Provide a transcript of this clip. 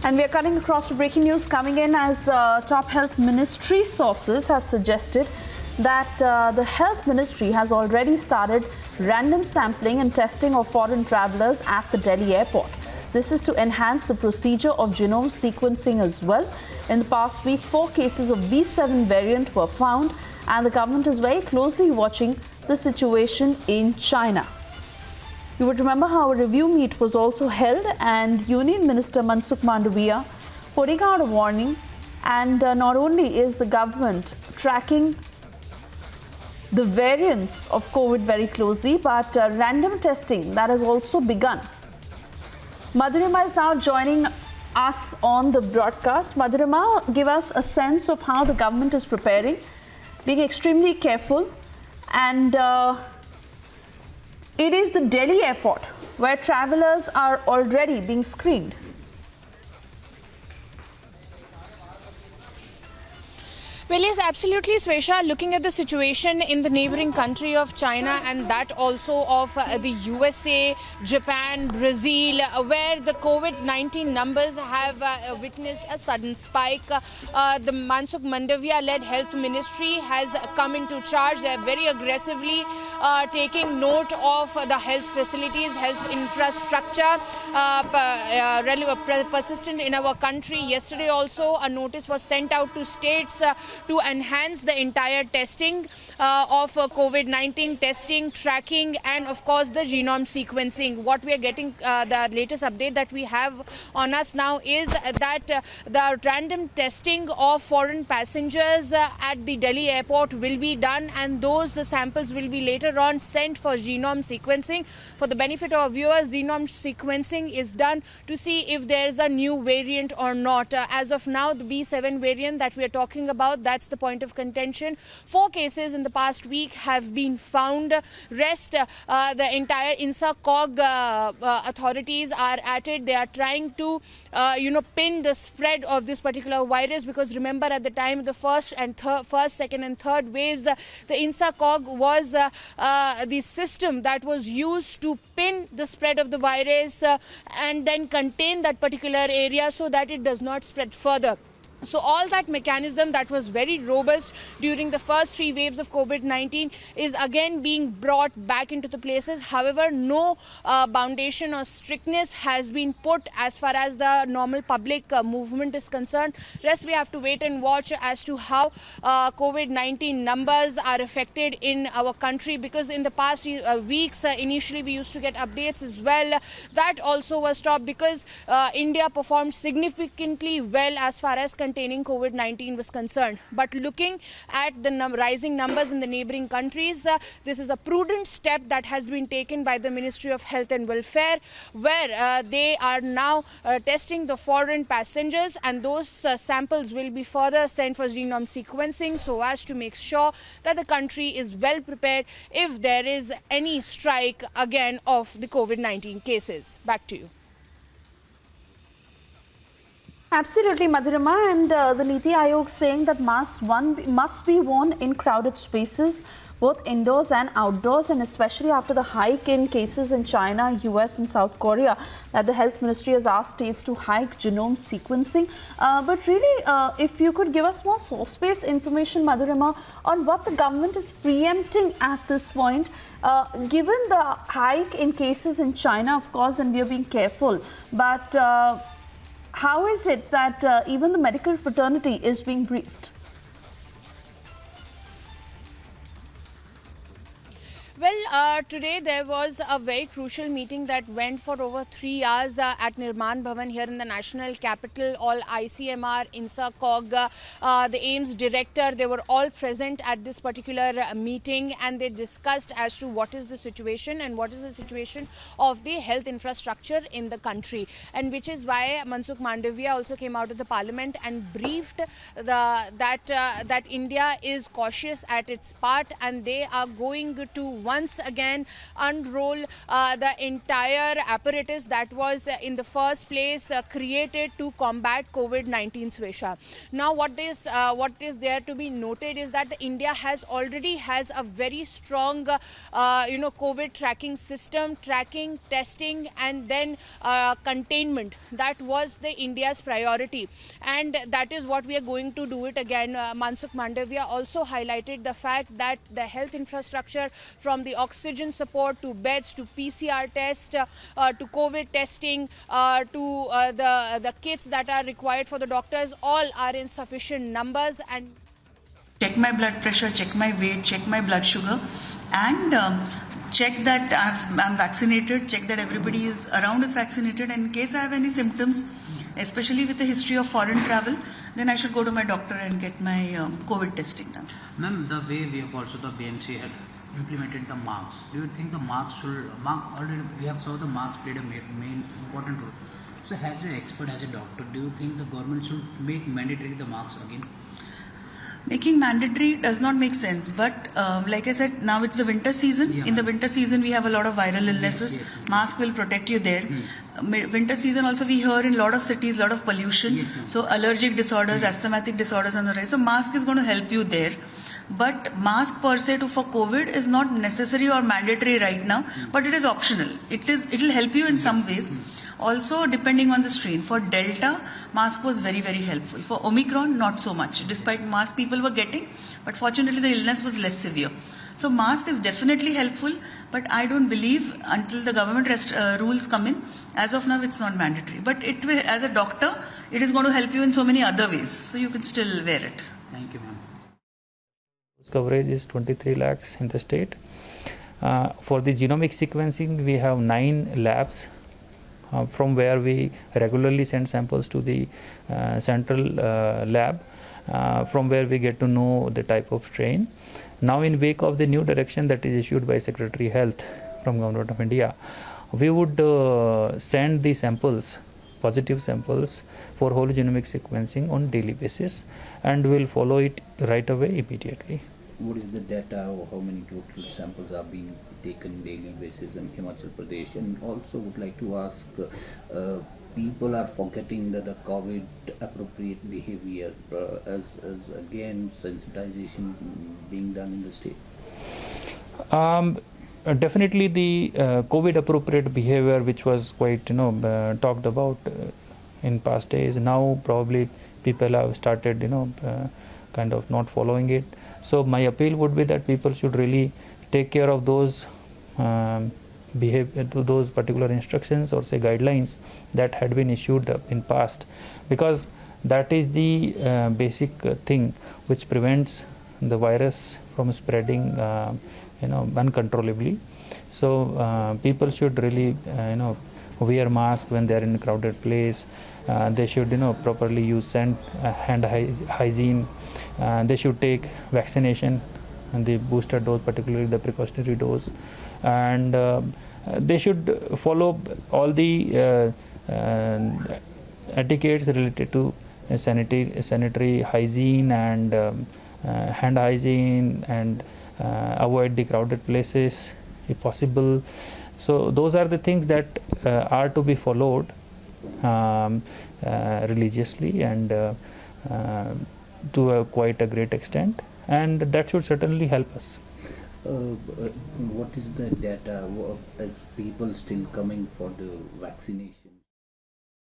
And we are cutting across to breaking news coming in as top health ministry sources have suggested that the health ministry has already started random sampling and testing of foreign travelers at the Delhi airport. This is to enhance the procedure of genome sequencing as well. In the past week, 4 cases of B7 variant were found, and the government is very closely watching the situation in China. You would remember how a review meet was also held, and Union Minister Mansukh Mandavia putting out a warning. And not only is the government tracking the variants of COVID very closely, but random testing that has also begun. Madhurima is now joining us on the broadcast. Madhurima, give us a sense of how the government is preparing, being extremely careful, and it is the Delhi airport where travelers are already being screened. Well, yes, absolutely, Swesha. Looking at the situation in the neighboring country of China and that also of the USA, Japan, Brazil, where the COVID-19 numbers have witnessed a sudden spike. The Mansukh Mandavia-led health ministry has come into charge. They are very aggressively taking note of the health facilities, health infrastructure persistent in our country. Yesterday also a notice was sent out to states to enhance the entire testing of COVID-19 testing, tracking, and of course the genome sequencing. What we are getting, the latest update that we have on us now is that the random testing of foreign passengers at the Delhi airport will be done, and those samples will be later on sent for genome sequencing. For the benefit of our viewers, genome sequencing is done to see if there is a new variant or not. As of now, the B7 variant that we are talking about, that's the point of contention. 4 cases in the past week have been found. Rest, the entire INSA-COG authorities are at it. They are trying to, pin the spread of this particular virus, because remember at the time of the first, second and third waves, the INSA-COG was the system that was used to pin the spread of the virus and then contain that particular area so that it does not spread further. So all that mechanism that was very robust during the first 3 waves of COVID-19 is again being brought back into the places. However, no foundation or strictness has been put as far as the normal public movement is concerned. Rest, we have to wait and watch as to how COVID-19 numbers are affected in our country, because in the past weeks, initially we used to get updates as well. That also was stopped because India performed significantly well as far as containing COVID-19 was concerned. But looking at the rising numbers in the neighboring countries, this is a prudent step that has been taken by the Ministry of Health and Welfare, where they are now testing the foreign passengers, and those samples will be further sent for genome sequencing so as to make sure that the country is well prepared if there is any strike again of the COVID-19 cases. Back to you. Absolutely, Madhurima, and the Niti Aayog saying that masks must be worn in crowded spaces, both indoors and outdoors, and especially after the hike in cases in China, US and South Korea, that the health ministry has asked states to hike genome sequencing. But really, if you could give us more source-based information, Madhurima, on what the government is preempting at this point, given the hike in cases in China, of course, and we are being careful, but how is it that even the medical fraternity is being briefed? Well, today there was a very crucial meeting that went for over 3 hours at Nirman Bhavan here in the national capital. All ICMR, INSA-COG, the AIIMS director, they were all present at this particular meeting, and they discussed as to what is the situation and what is the situation of the health infrastructure in the country, and which is why Mansukh Mandavia also came out of the parliament and briefed that India is cautious at its part, and they are going to once again unroll the entire apparatus that was in the first place created to combat COVID-19, Swesha. Now what is there to be noted is that India already has a very strong COVID tracking system, tracking, testing, and then containment. That was the India's priority, and that is what we are going to do it again. Mansukh Mandavia also highlighted the fact that the health infrastructure, from the oxygen support to beds to PCR test to COVID testing to the kits that are required for the doctors, all are in sufficient numbers. And check my blood pressure, check my weight, check my blood sugar, and check that I'm vaccinated, check that everybody is around is vaccinated. And in case I have any symptoms, especially with a history of foreign travel, then I should go to my doctor and get my COVID testing done. Ma'am, the way we have also, the BMC had implemented the marks, do you think the marks should, already we have saw the marks played a main important role. So as an expert, as a doctor, do you think the government should make mandatory the marks again? Making mandatory does not make sense, but like I said, now it's the winter season. Yeah. In the winter season, we have a lot of viral illnesses. Yes. Mask will protect you there. Winter season also, we hear in a lot of cities, a lot of pollution. Yes, so allergic disorders, asthmatic disorders on the rise. So mask is going to help you there. But mask per se for COVID is not necessary or mandatory right now, but it is optional. It will help you in some ways. Also, depending on the strain. For Delta, mask was very, very helpful. For Omicron, not so much. Despite mask people were getting, but fortunately the illness was less severe. So mask is definitely helpful, but I don't believe until the government rules come in, as of now it's not mandatory. But it will, as a doctor, it is going to help you in so many other ways. So you can still wear it. Thank you, ma'am. Coverage is 23 lakhs in the state. For the genomic sequencing, we have 9 labs from where we regularly send samples to the central lab, from where we get to know the type of strain. Now, in wake of the new direction that is issued by Secretary Health from Government of India, we would send the samples, positive samples, for whole genomic sequencing on daily basis, and we'll follow it right away immediately. What is the data, or how many total samples are being taken daily basis in Himachal Pradesh? And also would like to ask, people are forgetting that the COVID appropriate behavior as again sensitization being done in the state. Definitely the COVID appropriate behavior, which was quite talked about in past days, now probably people have started kind of not following it. So my appeal would be that people should really take care of those behavior to those particular instructions or say guidelines that had been issued in past, because that is the basic thing which prevents the virus from spreading uncontrollably. So people should really wear mask when they are in a crowded place. They should properly use hand hygiene. They should take vaccination and the booster dose, particularly the precautionary dose, and they should follow all the etiquettes related to sanitary hygiene and hand hygiene, and avoid the crowded places if possible. So those are the things that are to be followed religiously and to quite a great extent, and that should certainly help us. What is the data as people still coming for the vaccination?